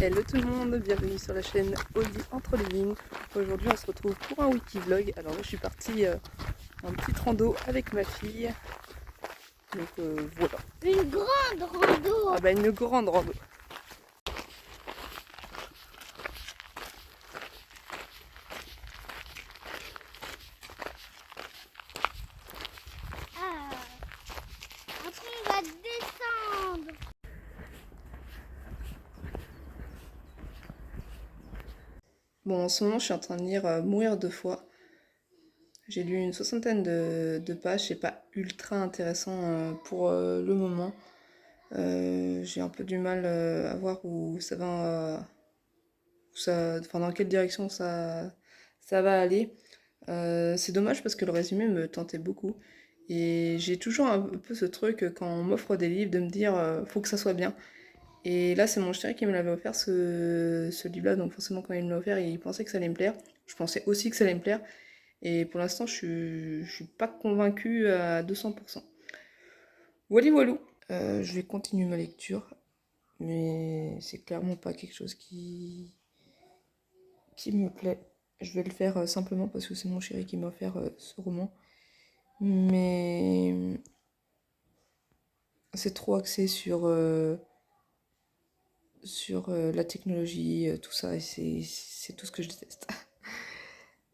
Hello tout le monde, bienvenue sur la chaîne Oldie entre les lignes. Aujourd'hui on se retrouve pour un wiki vlog. Alors là je suis partie en petite rando avec ma fille. Donc voilà. Une grande rando. Ah bah une grande rando. Ah. Après on va descendre. Bon, en ce moment je suis en train de lire Mourir de foi. J'ai lu une soixantaine de pages, c'est pas ultra intéressant pour le moment. J'ai un peu du mal à voir où ça va, enfin dans quelle direction ça va aller. C'est dommage parce que le résumé me tentait beaucoup. Et j'ai toujours un peu ce truc quand on m'offre des livres de me dire faut que ça soit bien. Et là, c'est mon chéri qui me l'avait offert ce livre-là, donc forcément, quand il me l'a offert, il pensait que ça allait me plaire. Je pensais aussi que ça allait me plaire. Et pour l'instant, je suis pas convaincue à 200%. Voilà, voilou. Je vais continuer ma lecture, mais c'est clairement pas quelque chose qui me plaît. Je vais le faire simplement parce que c'est mon chéri qui m'a offert ce roman. Mais c'est trop axé sur la technologie, tout ça, et c'est tout ce que je déteste.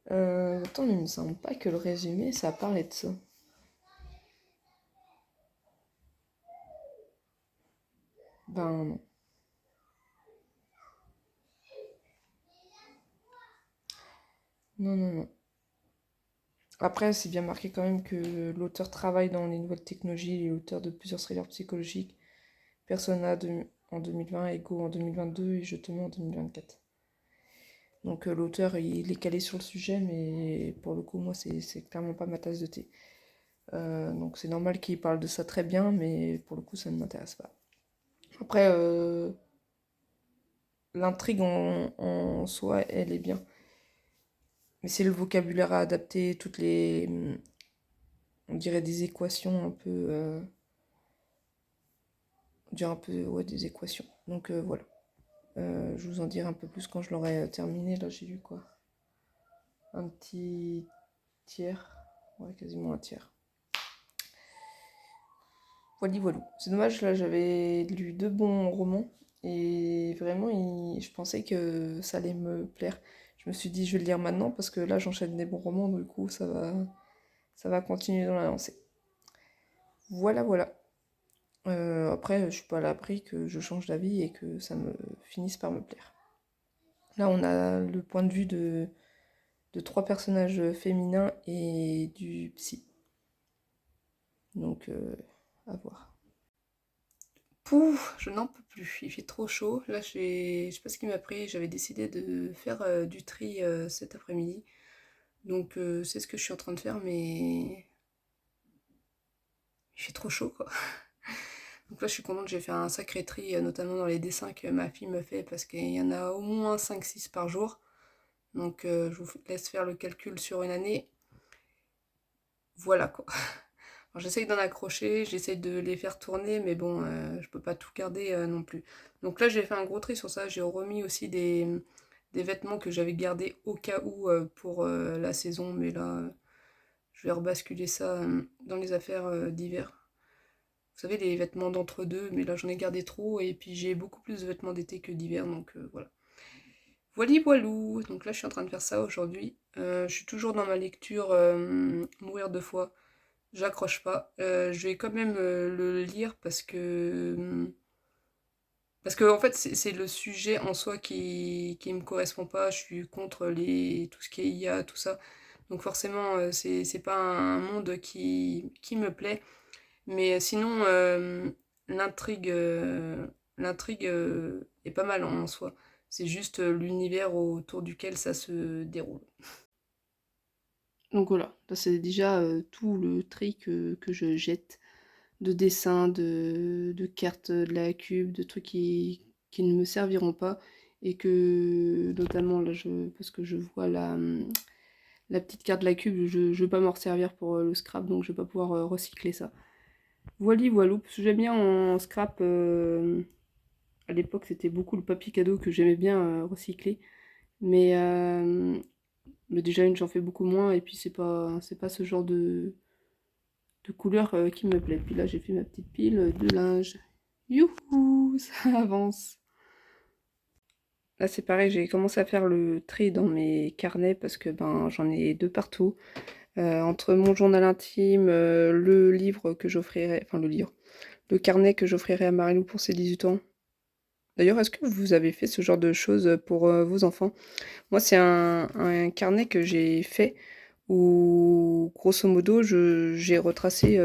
Attends, mais il me semble pas que le résumé, ça parlait de ça. Ben non. Non, non, non. Après, c'est bien marqué quand même que l'auteur travaille dans les nouvelles technologies, il est auteur de plusieurs thrillers psychologiques. Persona en 2020, Ego en 2022 et Je te mens en 2024. Donc l'auteur, il est calé sur le sujet, mais pour le coup, moi, c'est clairement pas ma tasse de thé. Donc c'est normal qu'il parle de ça très bien, mais pour le coup, ça ne m'intéresse pas. Après, l'intrigue en soi, elle est bien. Mais c'est le vocabulaire à adapter, toutes les... On dirait des équations un peu... on dirait un peu, ouais, des équations. Donc voilà. Je vous en dirai un peu plus quand je l'aurai terminé. Là, j'ai lu quoi? Un petit tiers. Ouais, quasiment un tiers. Voilà, voilà. C'est dommage, là, j'avais lu 2 bons romans. Et vraiment, je pensais que ça allait me plaire. Je me suis dit, je vais le lire maintenant parce que là, j'enchaîne des bons romans. Du coup, ça va continuer dans la lancée. Voilà, voilà. Après, je suis pas à l'abri que je change d'avis et que ça me finisse par me plaire. Là, on a le point de vue de 3 personnages féminins et du psy. Donc, à voir. Pouf, je n'en peux plus, il fait trop chaud. Là, je sais pas ce qui m'a pris, j'avais décidé de faire du tri cet après-midi. Donc, c'est ce que je suis en train de faire, mais il fait trop chaud, quoi. Donc là, je suis contente, j'ai fait un sacré tri, notamment dans les dessins que ma fille me fait, parce qu'il y en a au moins 5-6 par jour. Donc, je vous laisse faire le calcul sur une année. Voilà, quoi. J'essaye d'en accrocher, j'essaye de les faire tourner, mais bon, je peux pas tout garder non plus. Donc là, j'ai fait un gros tri sur ça. J'ai remis aussi des vêtements que j'avais gardés au cas où pour la saison, mais là, je vais rebasculer ça dans les affaires d'hiver. Vous savez, les vêtements d'entre-deux, mais là, j'en ai gardé trop, et puis j'ai beaucoup plus de vêtements d'été que d'hiver, donc voilà. Voili voilou, donc là, je suis en train de faire ça aujourd'hui. Je suis toujours dans ma lecture Mourir de foi. J'accroche pas. Je vais quand même le lire parce que en fait c'est le sujet en soi qui me correspond pas. Je suis contre tout ce qui est IA, tout ça. Donc forcément c'est pas un monde qui me plaît. Mais sinon l'intrigue l'intrigue est pas mal en soi. C'est juste l'univers autour duquel ça se déroule. Donc voilà, ça c'est déjà tout le tri que je jette de dessins, de cartes de la cube, de trucs qui ne me serviront pas et que notamment là parce que je vois la petite carte de la cube, je ne vais pas m'en servir pour le scrap, donc je vais pas pouvoir recycler ça. Voilà, voilà, parce que j'aime bien en scrap À l'époque, c'était beaucoup le papier cadeau que j'aimais bien recycler. Mais, mais déjà, j'en fais beaucoup moins. Et puis, c'est pas ce genre de couleur qui me plaît. Puis là, j'ai fait ma petite pile de linge. Youhou, ça avance. Là, c'est pareil, j'ai commencé à faire le tri dans mes carnets parce que ben, j'en ai deux partout. Entre mon journal intime, le livre que j'offrirai, enfin le livre, le carnet que j'offrirai à Marilou pour ses 18 ans. D'ailleurs, est-ce que vous avez fait ce genre de choses pour vos enfants? Moi, c'est un carnet que j'ai fait où, grosso modo, j'ai retracé,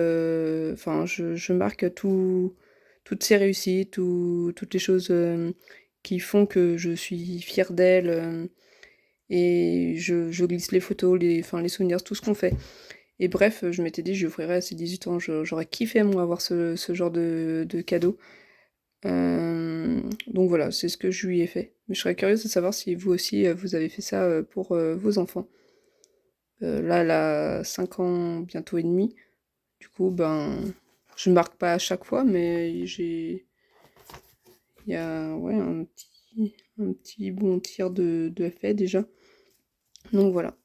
enfin, je marque toutes ses réussites, toutes les choses qui font que je suis fière d'elle, et je glisse les photos, enfin, les souvenirs, tout ce qu'on fait. Et bref, je m'étais dit, je lui offrirais à ses 18 ans, j'aurais kiffé, moi, avoir ce genre de cadeau. Donc voilà, c'est ce que je lui ai fait. Mais je serais curieuse de savoir si vous aussi, vous avez fait ça pour vos enfants. Là, elle a 5 ans, bientôt et demi. Du coup, ben, je marque pas à chaque fois, mais il y a ouais, un petit bon tir de fait déjà. Donc voilà.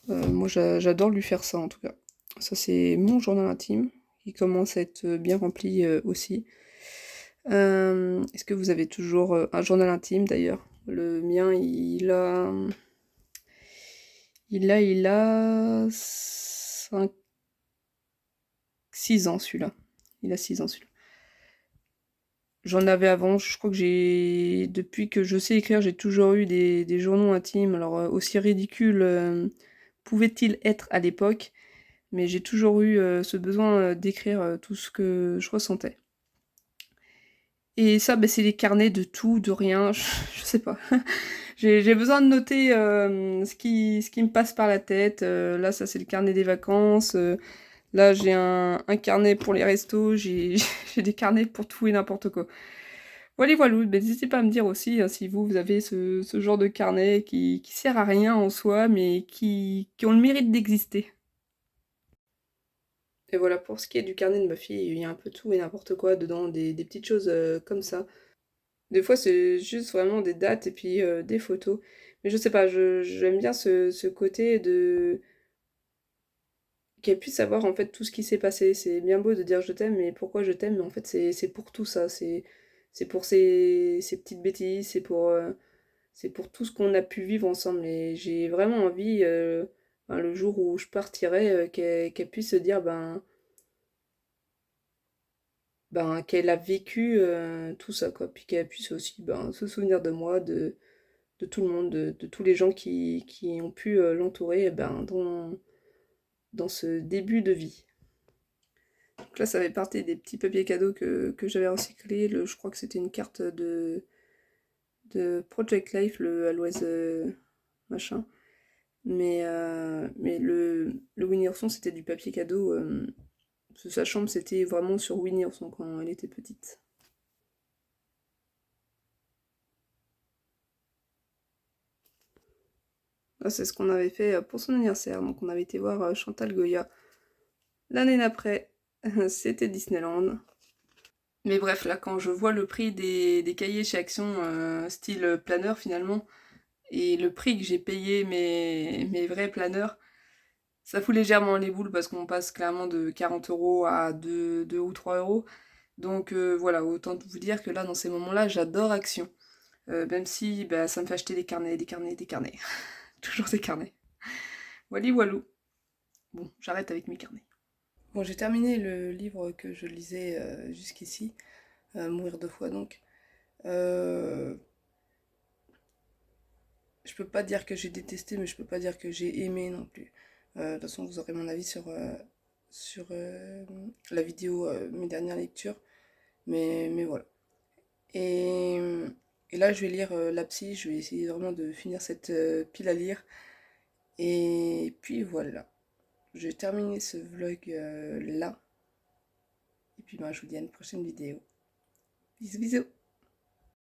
Moi, j'adore lui faire ça en tout cas. Ça, c'est mon journal intime qui commence à être bien rempli aussi. Est-ce que vous avez toujours un journal intime d'ailleurs? Le mien, il a 5, 6 ans celui-là. Il a 6 ans celui-là. J'en avais avant, je crois que depuis que je sais écrire, j'ai toujours eu des journaux intimes. Alors, aussi ridicules pouvaient-ils être à l'époque, mais j'ai toujours eu ce besoin d'écrire tout ce que je ressentais. Et ça, bah, c'est les carnets de tout, de rien, je sais pas. J'ai besoin de noter ce qui me passe par la tête. Là, ça, c'est le carnet des vacances. Là, j'ai un carnet pour les restos. J'ai des carnets pour tout et n'importe quoi. Voilà, voilà. Ben, n'hésitez pas à me dire aussi hein, si vous avez ce genre de carnet qui sert à rien en soi, mais qui ont le mérite d'exister. Et voilà, pour ce qui est du carnet de ma fille, il y a un peu tout et n'importe quoi dedans, des petites choses comme ça. Des fois, c'est juste vraiment des dates et puis des photos. Mais je sais pas, j'aime bien ce côté de qu'elle puisse savoir en fait tout ce qui s'est passé. C'est bien beau de dire je t'aime, mais pourquoi je t'aime? Mais en fait, c'est pour tout ça. C'est pour ces petites bêtises, c'est pour tout ce qu'on a pu vivre ensemble. Et j'ai vraiment envie, ben, le jour où je partirai, qu'elle puisse se dire ben, qu'elle a vécu tout ça, quoi. Puis qu'elle puisse aussi ben, se souvenir de moi, de tout le monde, de tous les gens qui ont pu l'entourer eh ben, dans ce début de vie. Donc là, ça fait partie des petits papiers cadeaux que j'avais recyclés. Je crois que c'était une carte de Project Life, le Aloise machin. Mais le Winnie Ourson, c'était du papier cadeau. Parce que sa chambre, c'était vraiment sur Winnie Ourson quand elle était petite. Là, c'est ce qu'on avait fait pour son anniversaire. Donc, on avait été voir Chantal Goya. L'année d'après, c'était Disneyland. Mais bref, là, quand je vois le prix des cahiers chez Action, style planeur finalement, et le prix que j'ai payé mes vrais planeurs, ça fout légèrement les boules parce qu'on passe clairement de 40 € à 2 ou 3 €. Donc voilà, autant vous dire que là, dans ces moments-là, j'adore Action. Même si bah, ça me fait acheter des carnets, des carnets, des carnets. Toujours des carnets. Wally walou. Bon, j'arrête avec mes carnets. Bon, j'ai terminé le livre que je lisais jusqu'ici, Mourir deux fois donc. Euh, je peux pas dire que j'ai détesté, mais je peux pas dire que j'ai aimé non plus. De toute façon, vous aurez mon avis sur la vidéo, mes dernières lectures. Mais voilà. Et, et là, je vais lire La Psy, je vais essayer vraiment de finir cette pile à lire. Et puis voilà. Je vais terminer ce vlog là. Et puis ben, je vous dis à une prochaine vidéo. Bisous bisous.